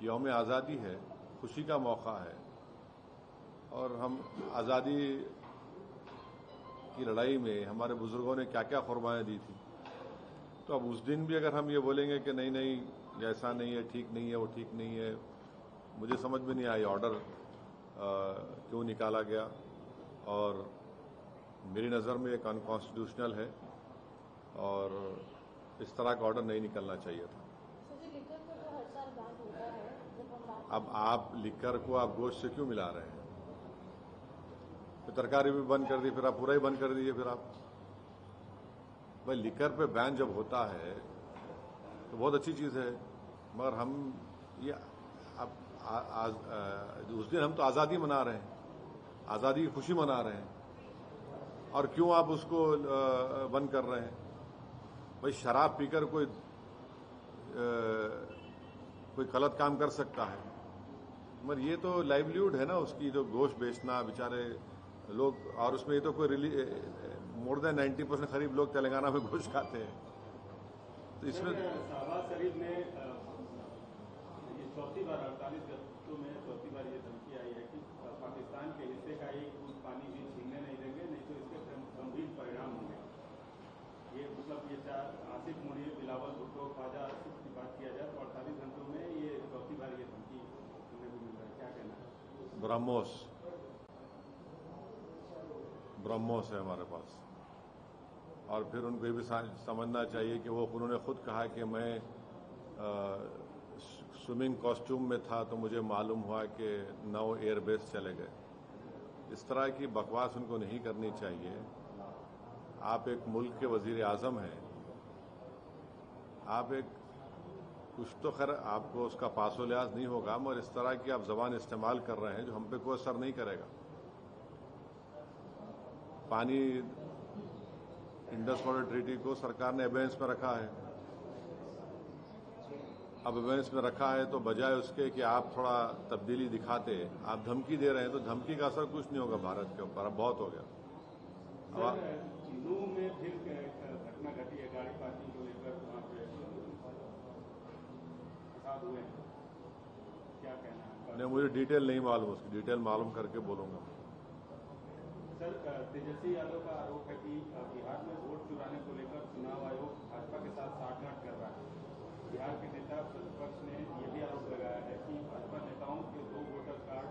यौम आज़ादी है, खुशी का मौका है और हम आज़ादी की लड़ाई में हमारे बुजुर्गों ने क्या क्या कुर्बानियाँ दी थी। तो अब उस दिन भी अगर हम ये बोलेंगे कि नहीं नहीं ऐसा नहीं है, ठीक नहीं है, वो ठीक नहीं है, मुझे समझ में नहीं आई ऑर्डर क्यों निकाला गया और मेरी नज़र में एक अनकॉन्स्टिट्यूशनल है और इस तरह का ऑर्डर नहीं निकलना चाहिए था। अब आप लिकर को आप गोश्त से क्यों मिला रहे हैं? फिर तरकारी भी बंद कर दी, फिर आप पूरा ही बंद कर दीजिए। फिर आप भाई लिकर पे बैन जब होता है तो बहुत अच्छी चीज़ है, मगर हम ये अब उस दिन हम तो आज़ादी मना रहे हैं, आज़ादी की खुशी मना रहे हैं और क्यों आप उसको बंद कर रहे हैं? भाई शराब पीकर कोई गलत काम कर सकता है, मगर ये तो लाइवलीहुड है ना उसकी, जो गोश्त बेचना बेचारे लोग, और उसमें ये तो कोई मोर देन 90% करीब लोग तेलंगाना में गोश्त खाते हैं। तो इसमें शहबाज शरीफ ने चौथी बार 48 घंटों में चौथी बार ये धमकी आई है कि पाकिस्तान के हिस्से का एक बूंद पानी भी छीनने नहीं देंगे, नहीं तो इसके गंभीर परिणाम होंगे। ये मतलब ये आसिफ मुनीर, बिलावल भुट्टो, ख्वाजा आसिफ की बात किया जाए तो 48 घंटों में ये चौथी बार ये धमकी सुनने को मिल रहा है, क्या कहना है? ब्रह्मोस है हमारे पास, और फिर उनको ये भी समझना चाहिए कि उन्होंने खुद कहा कि मैं स्विमिंग कॉस्ट्यूम में था तो मुझे मालूम हुआ कि 9 एयरबेस चले गए। इस तरह की बकवास उनको नहीं करनी चाहिए। आप एक मुल्क के वजीर आजम हैं, आप एक कुछ तो खैर आपको उसका पासो लिहाज नहीं होगा, मगर इस तरह की आप जबान इस्तेमाल कर रहे हैं जो हम पे कोई असर नहीं करेगा। पानी इंडस वाटर ट्रीटी को सरकार ने एबेंस में रखा है। अब एबेंस में रखा है तो बजाय उसके कि आप थोड़ा तब्दीली दिखाते, आप धमकी दे रहे हैं, तो धमकी का असर कुछ नहीं होगा भारत के ऊपर। अब बहुत हो गया। नूह में फिर घटना घटी है, गाड़ी पार्किंग को लेकर वहाँ पे फसाद हुए, क्या कहना है? नहीं, मुझे डिटेल नहीं मालूम, उसकी डिटेल मालूम करके बोलूंगा। सर, तेजस्वी यादव का आरोप है कि बिहार में वोट चुराने को लेकर चुनाव आयोग भाजपा के साथ साठगांठ कर रहा है। बिहार के नेता प्रतिपक्ष ने यह भी आरोप लगाया है कि भाजपा नेताओं के 2 वोटर कार्ड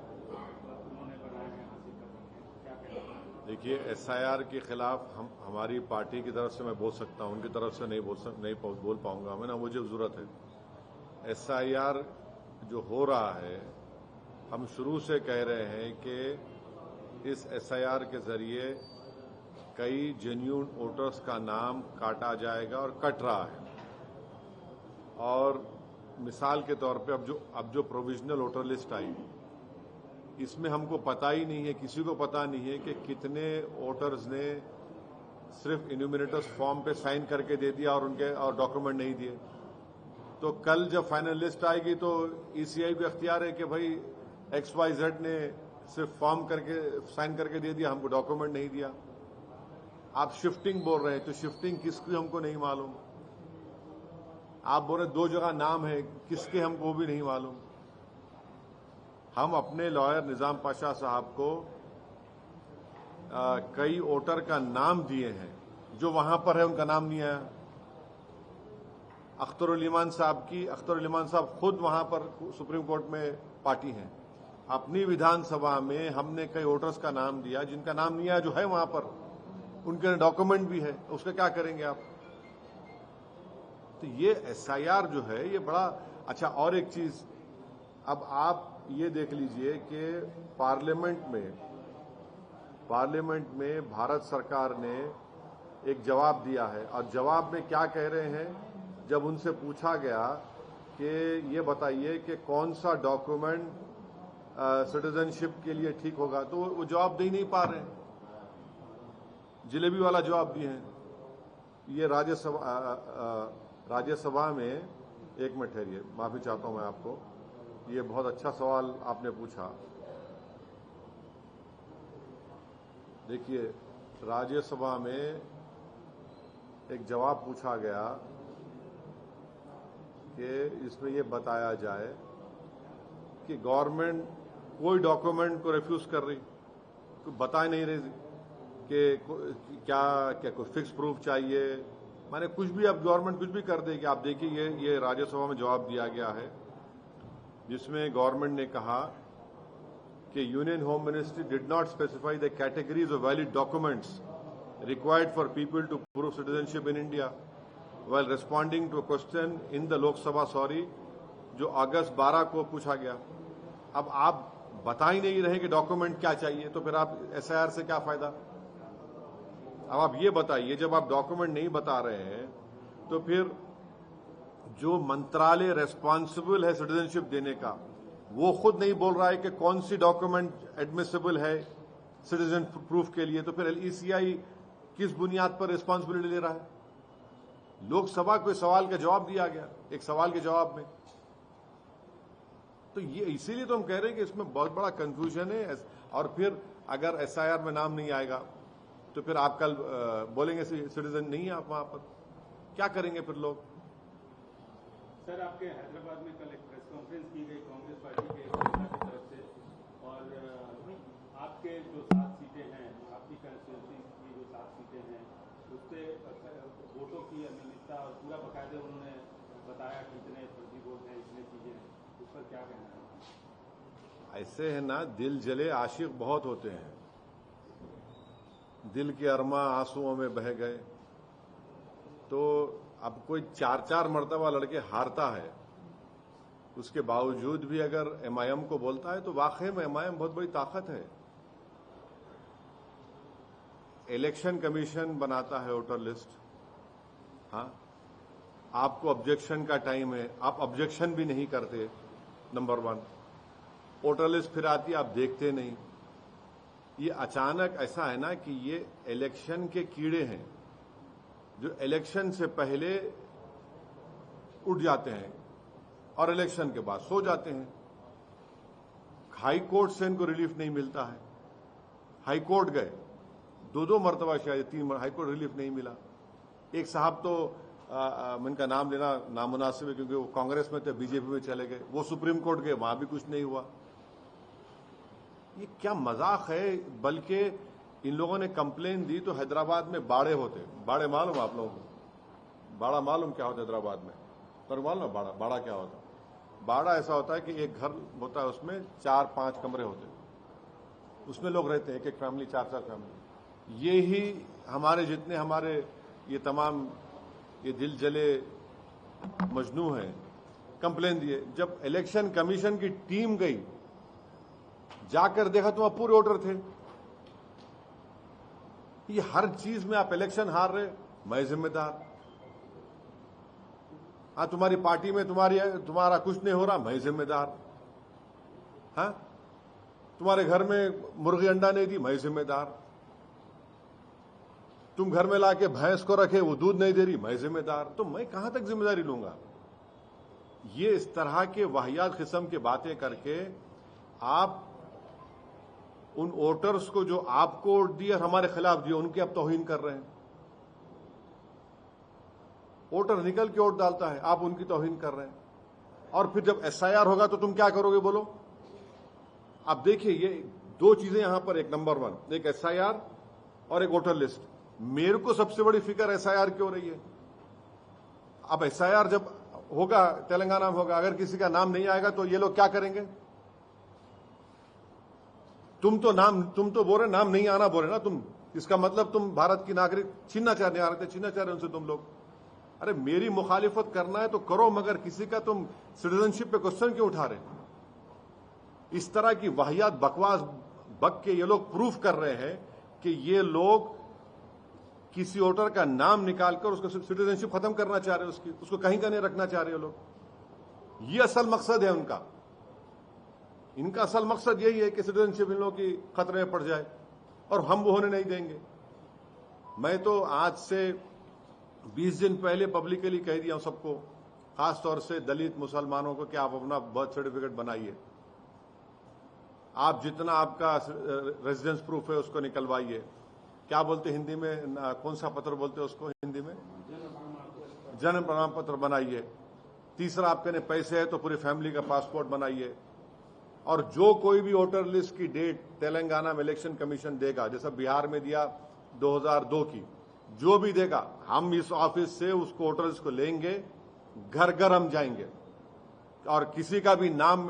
उन्होंने बनाए हैं, हासिल कर रहे हैं, क्या कहना है? देखिए, SIR के खिलाफ हमारी पार्टी की तरफ से मैं बोल सकता हूं, उनकी तरफ से नहीं बोल पाऊंगा मैं, ना मुझे जरूरत है। SIR जो हो रहा है, हम शुरू से कह रहे हैं कि इस SIR के जरिए कई जेन्युइन वोटर्स का नाम काटा जाएगा और कट रहा है। और मिसाल के तौर पे अब जो प्रोविजनल वोटर लिस्ट आई, इसमें हमको पता ही नहीं है, किसी को पता नहीं है कि कितने वोटर्स ने सिर्फ इन्यूमिनेटर्स फॉर्म पे साइन करके दे दिया और डॉक्यूमेंट नहीं दिए। तो कल जब फाइनल लिस्ट आएगी तो ECI को इख्तियार है कि भाई XYZ ने सिर्फ फॉर्म करके साइन करके दे दिया, हमको डॉक्यूमेंट नहीं दिया। आप शिफ्टिंग बोल रहे हैं, तो शिफ्टिंग किसकी हमको नहीं मालूम। आप बोल रहे 2 जगह नाम है, किसके हमको वो भी नहीं मालूम। हम अपने लॉयर निजाम पाशा साहब को कई वोटर का नाम दिए हैं, जो वहां पर है उनका नाम नहीं आया। अख्तरुल ईमान साहब खुद वहां पर सुप्रीम कोर्ट में पार्टी हैं। अपनी विधानसभा में हमने कई वोटर्स का नाम दिया जिनका नाम नहीं आया, जो है वहां पर, उनके डॉक्यूमेंट भी है, उसका क्या करेंगे आप? तो ये SIR जो है ये बड़ा अच्छा। और एक चीज, अब आप ये देख लीजिए कि पार्लियामेंट में भारत सरकार ने एक जवाब दिया है, और जवाब में क्या कह रहे हैं, जब उनसे पूछा गया कि ये बताइए कि कौन सा डॉक्यूमेंट सिटीजनशिप के लिए ठीक होगा, तो वो जवाब दे ही नहीं पा रहे हैं, जलेबी वाला जवाब दिए हैं। ये राज्यसभा में, एक मिनट ठहरिए, माफी चाहता हूं मैं आपको, ये बहुत अच्छा सवाल आपने पूछा। देखिए, राज्यसभा में एक जवाब पूछा गया कि इसमें ये बताया जाए कि गवर्नमेंट कोई डॉक्यूमेंट को रिफ्यूज कर रही, कोई बता नहीं रही कि क्या क्या कोई फिक्स प्रूफ चाहिए। माने कुछ भी अब गवर्नमेंट कुछ भी कर देगी। आप देखिए ये राज्यसभा में जवाब दिया गया है जिसमें गवर्नमेंट ने कहा कि union home ministry did not specify the categories of valid documents required for people to prove citizenship in India while responding to a question in the Lok Sabha, जो अगस्त 12 को पूछा गया। अब आप बता ही नहीं रहे कि डॉक्यूमेंट क्या चाहिए, तो फिर आप एसआईआर से क्या फायदा। अब आप ये बताइए, जब आप डॉक्यूमेंट नहीं बता रहे हैं तो फिर जो मंत्रालय रेस्पॉन्सिबल है सिटीजनशिप देने का, वो खुद नहीं बोल रहा है कि कौन सी डॉक्यूमेंट एडमिसिबल है सिटीजन प्रूफ के लिए, तो फिर एलईसीआई किस बुनियाद पर रिस्पांसिबिलिटी ले रहा है। लोकसभा को सवाल का जवाब दिया गया, एक सवाल के जवाब में। तो ये इसीलिए तो हम कह रहे हैं कि इसमें बहुत बड़ा कंफ्यूजन है। और फिर अगर एसआईआर में नाम नहीं आएगा तो फिर आप कल बोलेंगे सिटीजन नहीं है आप, वहां पर क्या करेंगे फिर लोग। सर, आपके हैदराबाद में कल एक प्रेस कॉन्फ्रेंस की गई कांग्रेस पार्टी के की तरफ से, और आपके जो 7 सीटें हैं, आपकी कंस्टिट्यूंसी की जो 7 सीटें हैं, उससे वोटों की अनियमितता और पूरा बकायदे उन्होंने बताया कि इतने फर्जी वोट हैं, इतने चीजें हैं, उस पर क्या कहना है। ऐसे है ना, दिल जले आशिक बहुत होते हैं, दिल के अरमा आंसुओं में बह गए। तो अब कोई 4-4 मर्तबा लड़के हारता है, उसके बावजूद भी अगर एमआईएम को बोलता है तो वाकई में एमआईएम बहुत बड़ी ताकत है। इलेक्शन कमीशन बनाता है वोटर लिस्ट, हाँ, आपको ऑब्जेक्शन का टाइम है, आप ऑब्जेक्शन भी नहीं करते, नंबर 1। वोटर लिस्ट फिर आती है, आप देखते नहीं। ये अचानक ऐसा है ना कि ये इलेक्शन के कीड़े हैं जो इलेक्शन से पहले उठ जाते हैं और इलेक्शन के बाद सो जाते हैं। हाई कोर्ट से इनको रिलीफ नहीं मिलता है, हाई कोर्ट गए 2-2 मरतबा, शायद 3 हाई कोर्ट रिलीफ नहीं मिला। एक साहब तो इनका नाम लेना नामुनासिब है क्योंकि वो कांग्रेस में थे, बीजेपी में चले गए, वो सुप्रीम कोर्ट गए, वहां भी कुछ नहीं हुआ। ये क्या मजाक है। बल्कि इन लोगों ने कंप्लेन दी तो हैदराबाद में बाड़े होते, बाड़े मालूम आप लोगों को, बाड़ा मालूम क्या होता है हैदराबाद में, पर मालूम बाड़ा, बाड़ा क्या होता है। बाड़ा ऐसा होता है कि एक घर होता है, उसमें 4-5 कमरे होते हैं, उसमें लोग रहते हैं, एक फैमिली, 4-4 फैमिली। ये ही हमारे जितने हमारे ये तमाम ये दिल जले मजनू हैं, कंप्लेन दिए। जब इलेक्शन कमीशन की टीम गई, जाकर देखा तो वहां पूरे वोटर थे। ये हर चीज में आप इलेक्शन हार रहे, मैं जिम्मेदार। हाँ, तुम्हारी पार्टी में तुम्हारा कुछ नहीं हो रहा, मैं जिम्मेदार। हाँ, तुम्हारे घर में मुर्गी अंडा नहीं दी, मैं जिम्मेदार। तुम घर में लाके भैंस को रखे, वो दूध नहीं दे रही, मैं जिम्मेदार। तो मैं कहां तक जिम्मेदारी लूंगा। ये इस तरह के वाहियात किस्म की बातें करके आप उन वोटर्स को जो आपको वोट दिए और हमारे खिलाफ दिए, उनकी आप तौहीन कर रहे हैं। वोटर निकल के वोट डालता है, आप उनकी तौहीन कर रहे हैं। और फिर जब एसआईआर होगा तो तुम क्या करोगे बोलो। आप देखिए, ये 2 चीजें यहां पर, एक नंबर 1 एक एसआईआर और एक वोटर लिस्ट। मेरे को सबसे बड़ी फिक्र एसआईआर की हो रही है। अब एसआईआर जब होगा, तेलंगाना में होगा, अगर किसी का नाम नहीं आएगा तो ये लोग क्या करेंगे। तुम तो बोल रहे नाम नहीं आना बोल रहे ना तुम, इसका मतलब तुम भारत की नागरिक छीनना चाह रहे उनसे तुम लोग। अरे मेरी मुखालिफत करना है तो करो, मगर किसी का तुम सिटीजनशिप पे क्वेश्चन क्यों उठा रहे। इस तरह की वाहियात बकवास बक के ये लोग प्रूफ कर रहे हैं कि ये लोग किसी वोटर का नाम निकालकर उसका सिटीजनशिप खत्म करना चाह रहे हैं, उसको कहीं का नहीं रखना चाह रहे लोग। ये असल मकसद है उनका। इनका असल मकसद यही है कि सिटीजनशिप इन लोगों की खतरे में पड़ जाए, और हम वो होने नहीं देंगे। मैं तो आज से 20 दिन पहले पब्लिकली कह दिया हूं सबको, खासतौर से दलित मुसलमानों को, कि आप अपना बर्थ सर्टिफिकेट बनाइए। आप जितना आपका रेजिडेंस प्रूफ है उसको निकलवाइए। क्या बोलते हिंदी में, कौन सा पत्र बोलते हैं उसको हिंदी में, जन्म प्रमाण पत्र बनाइए। तीसरा, आपके ने पैसे है तो पूरी फैमिली का पासपोर्ट बनाइए। और जो कोई भी वोटर लिस्ट की डेट तेलंगाना में इलेक्शन कमीशन देगा, जैसा बिहार में दिया 2002 की, जो भी देगा, हम इस ऑफिस से उसको वोटर लिस्ट को लेंगे, घर घर हम जाएंगे और किसी का भी नाम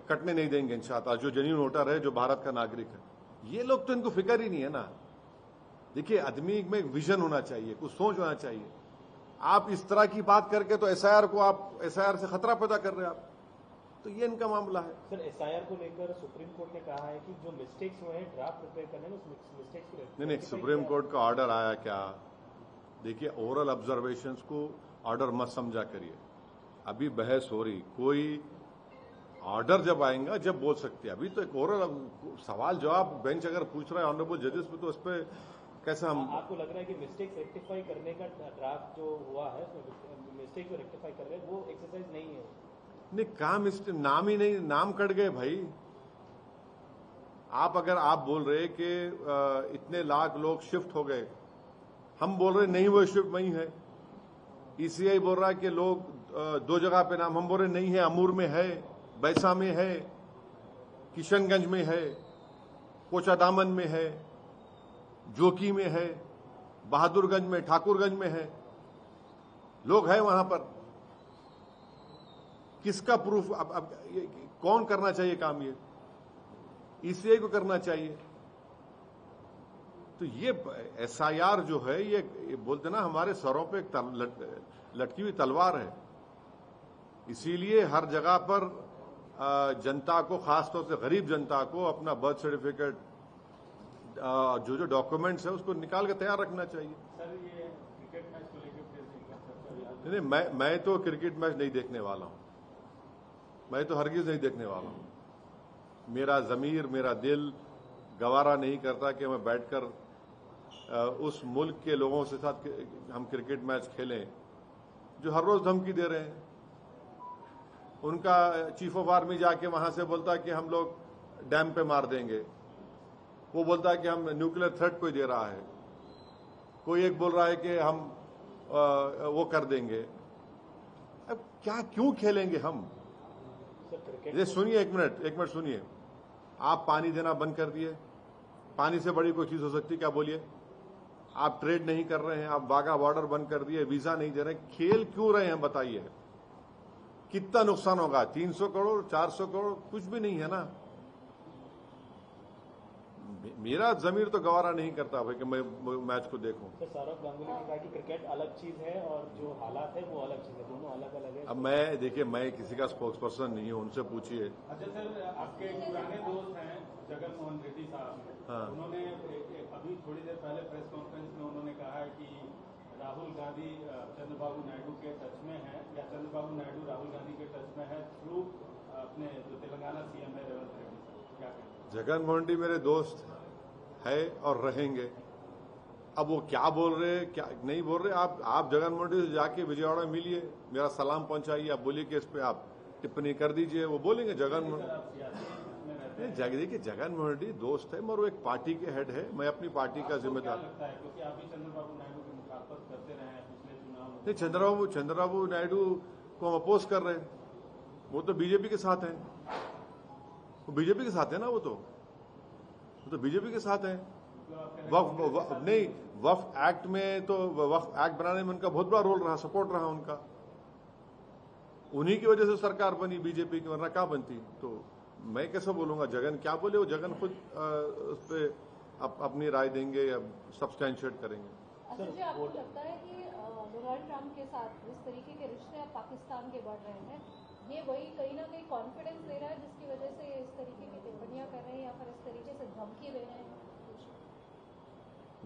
कटने नहीं देंगे इंशाअल्लाह, जो जेन्युइन वोटर है, जो भारत का नागरिक है। ये लोग तो इनको फिक्र ही नहीं है ना। देखिए, आदमी में विजन होना चाहिए, कुछ सोच होना चाहिए। आप इस तरह की बात करके तो एसआईआर को, आप एसआईआर से खतरा पैदा कर रहे हैं आप, तो ये इनका मामला है। सर, एसआईआर को लेकर सुप्रीम कोर्ट ने कहा है कि जो मिस्टेक्स हुए हैं ड्राफ्ट प्रिपेयर करने में, उस मिस्टेक्स को नहीं, सुप्रीम कोर्ट का ऑर्डर आया क्या? देखिए, ओरल ऑब्जर्वेशंस को ऑर्डर मत समझा करिए, अभी बहस हो रही, कोई ऑर्डर जब आएगा जब बोल सकते हैं। अभी तो एक ओरल सवाल जवाब बेंच अगर पूछ रहा है ऑनरेबल जजेस पे, तो उस पर कैसे हम, आपको लग रहा है कि मिस्टेक्स रेक्टिफाई करने का ड्राफ्ट जो हुआ है, मिस्टेक को रेक्टिफाई कर रहे हैं, वो एक्सरसाइज नहीं है? नहीं, काम नाम ही नहीं, नाम कट गए भाई। अगर आप बोल रहे कि इतने लाख लोग शिफ्ट हो गए, हम बोल रहे नहीं वो शिफ्ट नहीं है। ईसीआई बोल रहा है कि लोग दो जगह पे नाम, हम बोल रहे नहीं है, अमूर में है, बैसा में है, किशनगंज में है, कोचादामन में है, जोकी में है, बहादुरगंज में, ठाकुरगंज में है, लोग हैं वहां पर। किसका प्रूफ? अब कौन करना चाहिए काम? ये ईसीआई को करना चाहिए। तो ये एसआईआर जो है, ये बोलते ना हमारे सरों पे लटकी हुई तलवार है। इसीलिए हर जगह पर जनता को, खासतौर से गरीब जनता को, अपना बर्थ सर्टिफिकेट, जो डॉक्यूमेंट्स है, उसको निकाल के तैयार रखना चाहिए। सर, ये क्रिकेट मैच को लेकर नहीं, मैं तो क्रिकेट मैच नहीं देखने वाला हूं, मैं तो हरगिज नहीं देखने वाला हूं। मेरा जमीर, मेरा दिल गवारा नहीं करता कि मैं बैठकर उस मुल्क के लोगों के साथ हम क्रिकेट मैच खेलें जो हर रोज धमकी दे रहे हैं। उनका चीफ ऑफ आर्मी जाके वहां से बोलता है कि हम लोग डैम पे मार देंगे, वो बोलता है कि हम न्यूक्लियर थ्रेट कोई दे रहा है, कोई एक बोल रहा है कि हम वो कर देंगे। अब क्या, क्यों खेलेंगे हम? ये सुनिए, एक मिनट सुनिए। आप पानी देना बंद कर दिए, पानी से बड़ी कोई चीज हो सकती, क्या बोलिए? आप ट्रेड नहीं कर रहे हैं, आप वाघा बॉर्डर बंद कर दिए, वीजा नहीं दे रहे, खेल क्यों रहे हैं बताइए? कितना नुकसान होगा? 300 करोड़, 400 करोड़, कुछ भी नहीं है ना। मेरा जमीर तो गवारा नहीं करता भाई कि मैं मैच को देखूं। तो सौरभ गांगुली ने कहा कि क्रिकेट अलग चीज है और जो हालात है वो अलग चीज है, दोनों अलग अलग है। अब देखिए, मैं किसी का स्पोक्स पर्सन नहीं हूं, उनसे पूछिए। अच्छा सर, आपके पुराने दोस्त हैं जगन मोहन रेड्डी साहब, हाँ। उन्होंने अभी थोड़ी देर पहले प्रेस कॉन्फ्रेंस में उन्होंने कहा है कि राहुल गांधी चंद्रबाबू नायडू के टच में है, या चंद्रबाबू नायडू राहुल गांधी के टच में है थ्रू अपने जो तेलंगाना सीएम है रेवंत रेड्डी। क्या कहें? जगन मोहन रेड्डी मेरे दोस्त है और रहेंगे। अब वो क्या बोल रहे, क्या नहीं बोल रहे, आप जगन मोहन रेड्डी से जाके विजयवाड़ा में मिलिए, मेरा सलाम पहुंचाइए, आप बोलिए कि इस पे आप टिप्पणी कर दीजिए, वो बोलेंगे। जगन देखिए, जगन मोहन रेड्डी दोस्त है, मगर वो एक पार्टी के हेड है, मैं अपनी पार्टी का जिम्मेदार। क्योंकि आप भी चंद्रबाबू नायडू की मुखाफत करते रहे हैं पिछले चुनाव में। नहीं, चंद्रबाबू नायडू को हम अपोज कर रहे हैं, वो तो बीजेपी के साथ है, वो बीजेपी के साथ है ना, वो तो बीजेपी के साथ है। वक्फ एक्ट में तो, वक्फ एक्ट बनाने में उनका बहुत बड़ा रोल रहा, सपोर्ट रहा उनका, उन्हीं की वजह से सरकार बनी बीजेपी की, वरना क्या बनती? तो मैं कैसे बोलूंगा जगन क्या बोले? वो जगन खुद उस पर अपनी राय देंगे या सब्सटैंशिएट करेंगे। अच्छा जी, आपको लगता है कि डोनाल्ड ट्रंप के साथ जिस तरीके के रिश्ते अब पाकिस्तान के बढ़ रहे हैं, ये वही कहीं ना कहीं कॉन्फिडेंस दे रहा है जिसकी वजह से इस तरीके की टिप्पणियां कर रहे हैं या फिर इस तरीके से धमकी दे रहे हैं?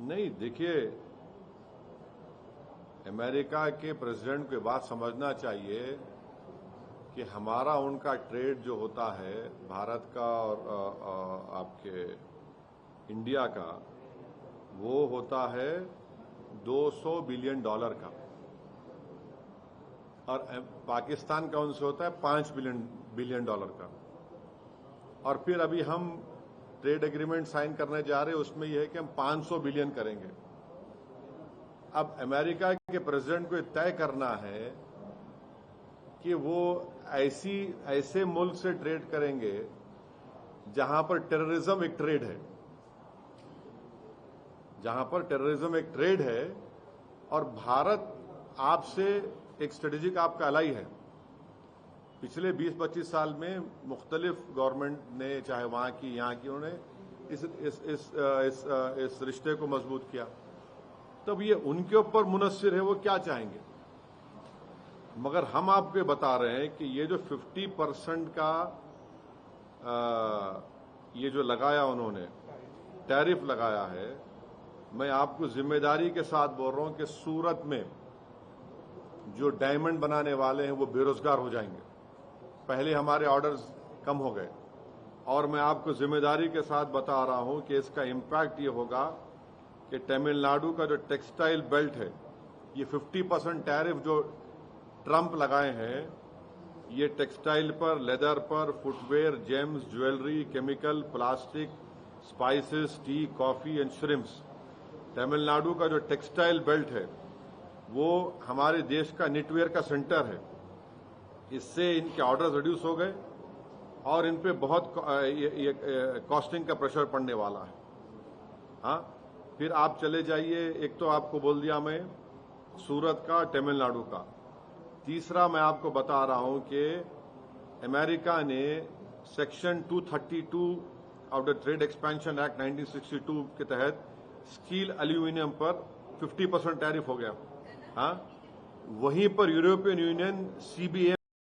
नहीं, देखिए, अमेरिका के प्रेसिडेंट को बात समझना चाहिए कि हमारा उनका ट्रेड जो होता है, भारत का और आपके इंडिया का, वो होता है $200 बिलियन का, और पाकिस्तान का उनसे होता है $5 बिलियन का। और फिर अभी हम ट्रेड एग्रीमेंट साइन करने जा रहे हैं, उसमें यह है कि हम 500 बिलियन करेंगे। अब अमेरिका के प्रेसिडेंट को तय करना है कि वो ऐसे मुल्क से ट्रेड करेंगे जहां पर टेररिज्म एक ट्रेड है, जहां पर टेररिज्म एक ट्रेड है और भारत आपसे एक स्ट्रेटेजिक आपका अलाई है। पिछले 20-25 साल में मुख्तलिफ गवर्नमेंट ने, चाहे वहां की यहां की, उन्होंने इस रिश्ते को मजबूत किया। तब ये उनके ऊपर मुनस्सिर है, वो क्या चाहेंगे। मगर हम आपको बता रहे हैं कि ये जो 50% का ये जो लगाया उन्होंने, टैरिफ लगाया है, मैं आपको जिम्मेदारी के साथ बोल रहा हूं कि सूरत में जो डायमंड बनाने वाले हैं वो बेरोजगार हो जाएंगे। पहले हमारे ऑर्डर्स कम हो गए और मैं आपको जिम्मेदारी के साथ बता रहा हूं कि इसका इम्पैक्ट ये होगा कि तमिलनाडु का जो टेक्सटाइल बेल्ट है, ये 50% टैरिफ जो ट्रंप लगाए हैं, ये टेक्सटाइल पर, लेदर पर, footwear, James, jewellery, chemical, plastic, spices, T, coffee and shrimps. Tamil Nadu का जो टेक्सटाइल बेल्ट है वो हमारे देश का निटवेयर का सेंटर है। इससे इनके ऑर्डर्स रिड्यूस हो गए और इन पे बहुत कॉस्टिंग का प्रेशर पड़ने वाला है। हाँ, फिर आप चले जाइए, एक तो आपको बोल दिया मैं सूरत का, तमिलनाडु का। तीसरा मैं आपको बता रहा हूं कि अमेरिका ने section 232 of the trade expansion act 1962 के तहत स्टील एल्यूमिनियम पर 50% टैरिफ हो गया। हाँ, वहीं पर यूरोपियन यूनियन CBA